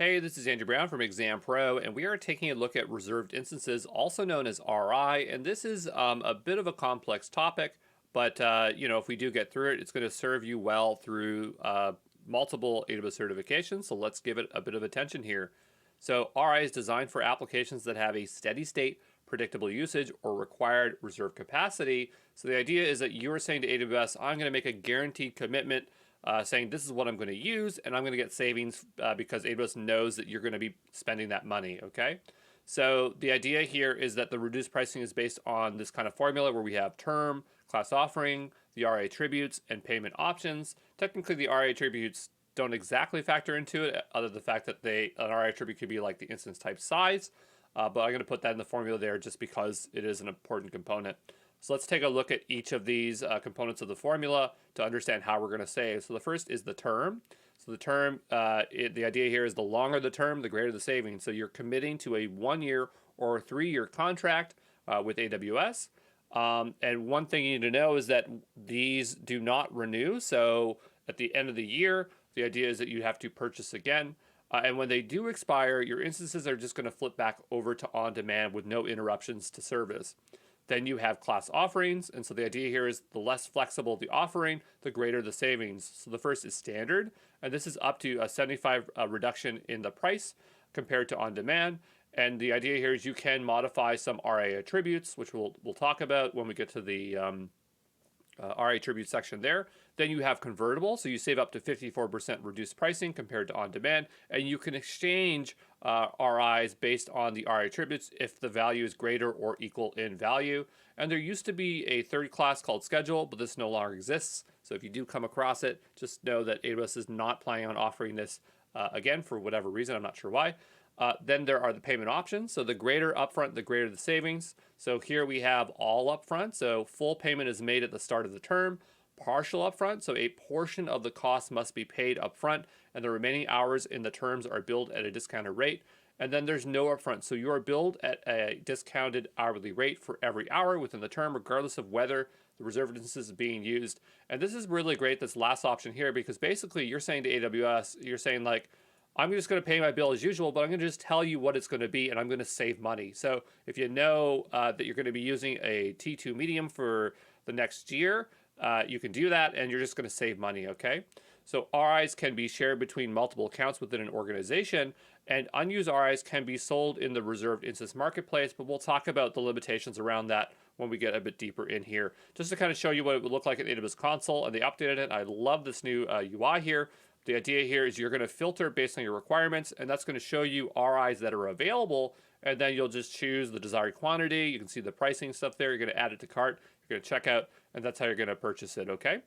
Hey, this is Andrew Brown from Exam Pro, and we are taking a look at reserved instances, also known as RI. And this is a bit of a complex topic, but if we do get through it, it's going to serve you well through multiple AWS certifications. So let's give it a bit of attention here. So RI is designed for applications that have a steady state, predictable usage, or required reserve capacity. So the idea is that you are saying to AWS, I'm going to make a guaranteed commitment saying this is what I'm going to use, and I'm going to get savings because AWS knows that you're going to be spending that money, okay? So the idea here is that the reduced pricing is based on this kind of formula where we have term, class offering, the RA attributes, and payment options. Technically, the RA attributes don't exactly factor into it, other than the fact that an RA attribute could be like the instance type size, but I'm going to put that in the formula there just because it is an important component. So let's take a look at each of these components of the formula to understand how we're going to save. So the first is the term. So the term, the idea here is the longer the term, the greater the savings. So you're committing to a 1 year or 3 year contract with AWS. And one thing you need to know is that these do not renew. So at the end of the year, the idea is that you have to purchase again. And when they do expire, your instances are just going to flip back over to on-demand with no interruptions to service. Then you have class offerings, and so the idea here is the less flexible the offering, the greater the savings. So the first is standard, and this is up to a 75 reduction in the price compared to on-demand. And the idea here is you can modify some RA attributes, which we'll talk about when we get to the RA attribute section there. Then you have convertible, so you save up to 54% reduced pricing compared to on-demand, and you can exchange RIs based on the RA attributes if the value is greater or equal in value. And there used to be a third class called schedule, but this no longer exists. So if you do come across it, just know that AWS is not planning on offering this again for whatever reason. I'm not sure why. Then there are the payment options. So the greater upfront, the greater the savings. So here we have all upfront. So full payment is made at the start of the term. Partial upfront, so a portion of the cost must be paid upfront, and the remaining hours in the terms are billed at a discounted rate. And then there's no upfront, so you are billed at a discounted hourly rate for every hour within the term, regardless of whether the reserved instance is being used. And this is really great, this last option here, because basically you're saying to AWS, you're saying like, I'm just going to pay my bill as usual, but I'm going to just tell you what it's going to be, and I'm going to save money. So if you know that you're going to be using a T2 medium for the next year, you can do that, and you're just going to save money, okay? So RIs can be shared between multiple accounts within an organization, and unused RIs can be sold in the reserved instance marketplace, but we'll talk about the limitations around that when we get a bit deeper in here. Just to kind of show you what it would look like in AWS console, and they updated it. I love this new UI here. The idea here is you're going to filter based on your requirements, and that's going to show you RIs that are available, and then you'll just choose the desired quantity. You can see the pricing stuff there. You're going to add it to cart. You're going to check out, and that's how you're going to purchase it, okay?